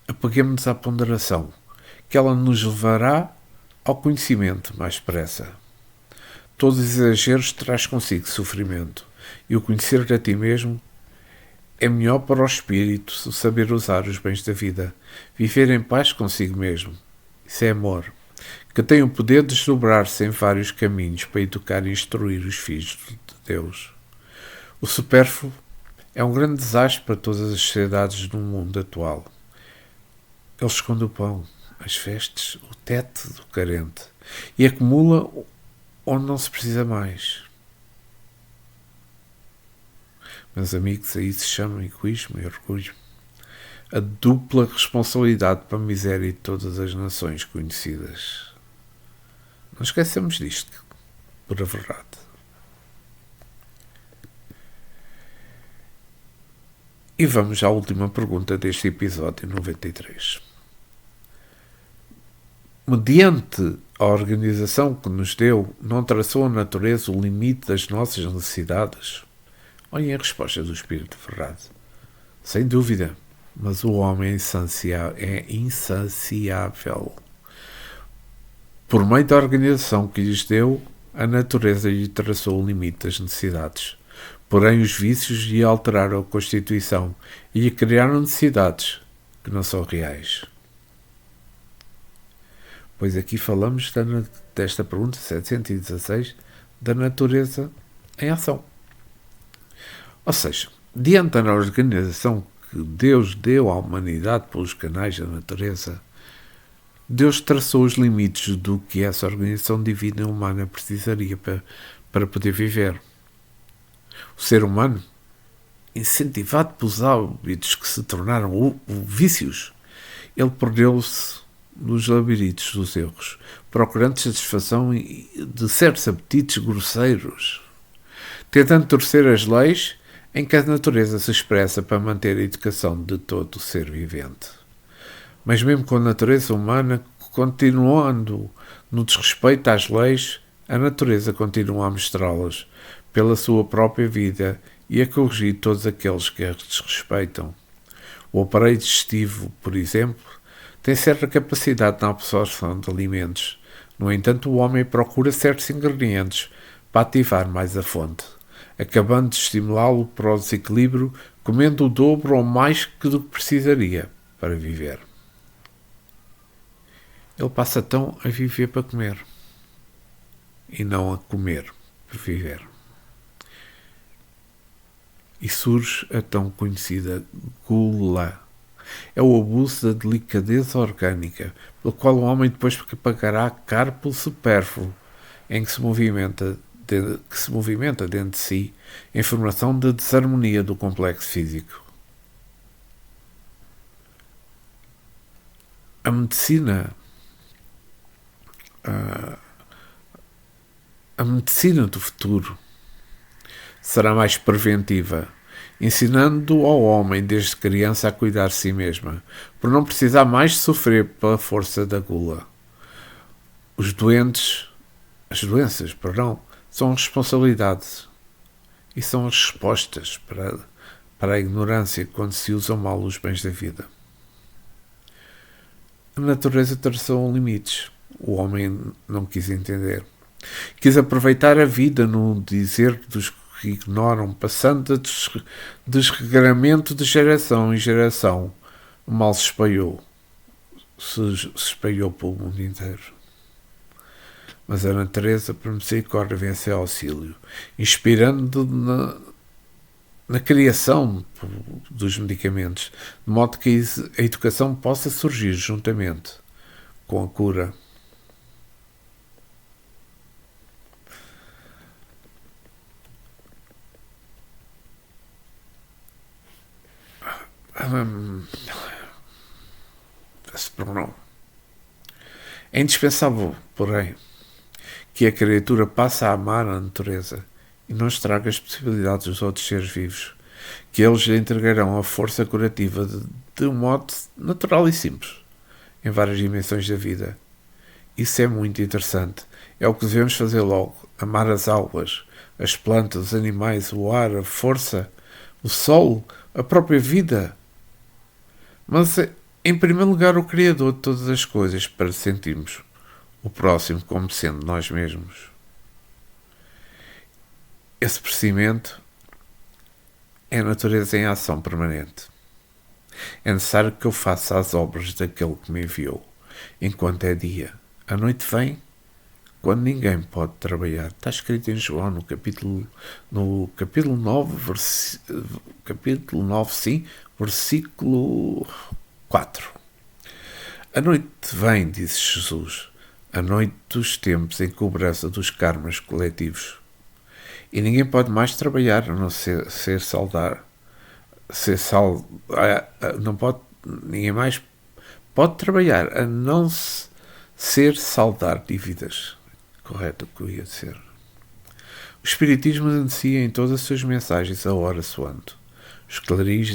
Apeguemos-nos à ponderação, que ela nos levará ao conhecimento mais depressa. Todos os exageros traz consigo sofrimento, e o conhecer a ti mesmo é melhor para o espírito saber usar os bens da vida, viver em paz consigo mesmo. Isso é amor, que tem o poder de desdobrar-se em vários caminhos para educar e instruir os filhos de Deus. O supérfluo é um grande desastre para todas as sociedades do mundo atual. Ele esconde o pão, as vestes, o teto do carente e acumula onde não se precisa mais. Meus amigos, aí se chama egoísmo e orgulho. A dupla responsabilidade para a miséria de todas as nações conhecidas. Não esquecemos disto, por a verdade. E vamos à última pergunta deste episódio 93. Mediante a organização que nos deu, não traçou a natureza o limite das nossas necessidades? Olhem a resposta do Espírito de verdade. Sem dúvida, mas o homem é insaciável. Por meio da organização que lhes deu, a natureza lhe traçou o limite das necessidades. Porém, os vícios lhe alteraram a constituição e lhe criaram necessidades que não são reais. Pois aqui falamos desta pergunta 716 da natureza em ação. Ou seja, diante da organização que Deus deu à humanidade pelos canais da natureza, Deus traçou os limites do que essa organização divina e humana precisaria para poder viver. O ser humano, incentivado pelos hábitos que se tornaram vícios, ele perdeu-se nos labirintos dos erros, procurando satisfação de certos apetites grosseiros, tentando torcer as leis em que a natureza se expressa para manter a educação de todo o ser vivente. Mas mesmo com a natureza humana continuando no desrespeito às leis, a natureza continua a mostrá-las pela sua própria vida e a corrigir todos aqueles que as desrespeitam. O aparelho digestivo, por exemplo, tem certa capacidade na absorção de alimentos. No entanto, o homem procura certos ingredientes para ativar mais a fonte, acabando de estimulá-lo para o desequilíbrio, comendo o dobro ou mais do que precisaria para viver. Ele passa então a viver para comer e não a comer para viver. e surge a tão conhecida gula. É o abuso da delicadeza orgânica, pelo qual o homem depois pagará caro pelo supérfluo, em que se movimenta dentro de si a informação da desarmonia do complexo físico. A medicina do futuro será mais preventiva, ensinando ao homem desde criança a cuidar de si mesma, por não precisar mais sofrer pela força da gula. As doenças, são responsabilidades e são as respostas para a ignorância quando se usam mal os bens da vida. A natureza traçou limites. O homem não quis entender. Quis aproveitar a vida no dizer dos que ignoram, passando a desregramento de geração em geração. O mal se espalhou pelo mundo inteiro. Mas a natureza, por misericórdia, vence auxílio, inspirando na criação dos medicamentos, de modo que a educação possa surgir juntamente com a cura. É indispensável, porém, que a criatura passe a amar a natureza e não estrague as possibilidades dos outros seres vivos, que eles lhe entregarão a força curativa de um modo natural e simples, em várias dimensões da vida. Isso é muito interessante. É o que devemos fazer logo. Amar as águas, as plantas, os animais, o ar, a força, o sol, a própria vida. Mas, em primeiro lugar, o Criador de todas as coisas, para sentirmos o próximo como sendo nós mesmos. Esse procedimento é a natureza em ação permanente. É necessário que eu faça as obras daquele que me enviou, enquanto é dia. A noite vem, quando ninguém pode trabalhar. Está escrito em João, no capítulo 9, versículo 4. A noite vem, disse Jesus, a noite dos tempos em cobrança dos karmas coletivos. E ninguém pode mais trabalhar a não ser saldar. Não pode, ninguém mais pode trabalhar a não ser saldar dívidas. Correto o que eu ia dizer. O Espiritismo anuncia em todas as suas mensagens a hora soando, os clarins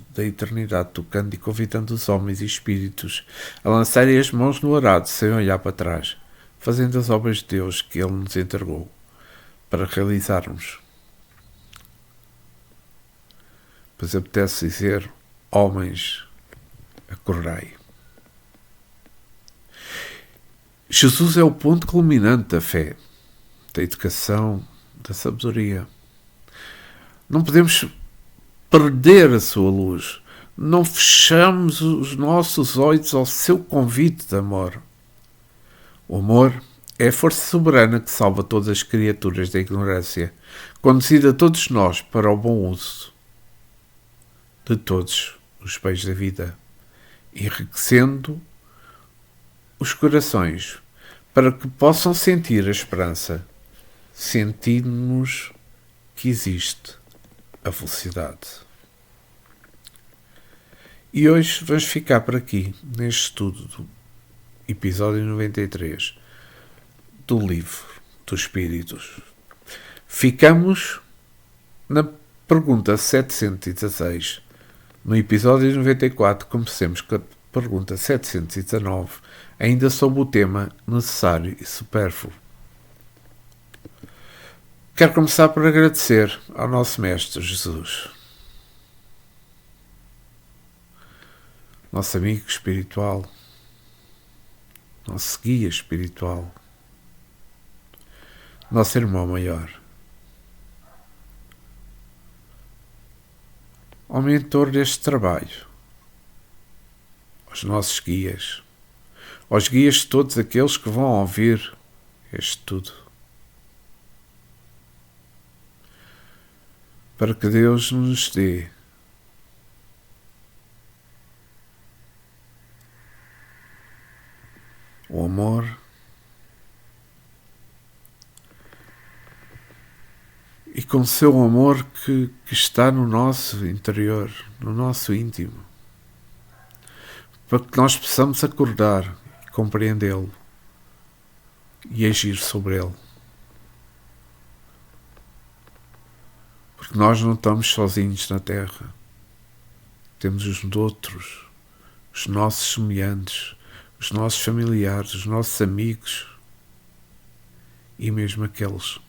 da eternidade tocando e convidando os homens e espíritos a lançarem as mãos no arado sem olhar para trás, fazendo as obras de Deus que Ele nos entregou para realizarmos. Pois apetece dizer, homens, acordai. Jesus é o ponto culminante da fé, da educação, da sabedoria. Não podemos perder a sua luz. Não fechamos os nossos olhos ao seu convite de amor. O amor é a força soberana que salva todas as criaturas da ignorância, conduzida a todos nós para o bom uso de todos os bens da vida, enriquecendo os corações para que possam sentir a esperança, sentindo-nos que existe a felicidade. E hoje vamos ficar por aqui, neste estudo do episódio 93 do livro dos Espíritos. Ficamos na pergunta 716. No episódio 94, comecemos com a pergunta 719, ainda sob o tema necessário e supérfluo. Quero começar por agradecer ao nosso Mestre Jesus, nosso amigo espiritual, nosso guia espiritual, nosso irmão maior, ao mentor deste trabalho, aos nossos guias, aos guias de todos aqueles que vão ouvir este tudo, para que Deus nos dê o amor e com o seu amor que está no nosso interior, no nosso íntimo, para que nós possamos acordar e compreendê-lo e agir sobre ele. Porque nós não estamos sozinhos na Terra. Temos os outros, os nossos semelhantes, os nossos familiares, os nossos amigos e mesmo aqueles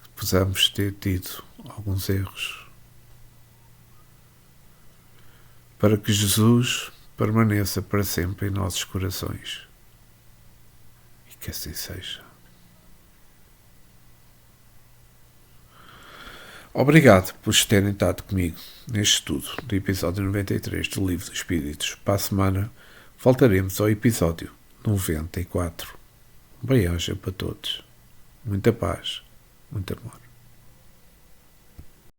que possamos ter tido alguns erros. Para que Jesus permaneça para sempre em nossos corações. E que assim seja. Obrigado por terem estado comigo neste estudo do episódio 93 do Livro dos Espíritos. Para a semana voltaremos ao episódio 94. Bem-aja para todos. Muita paz, muito amor.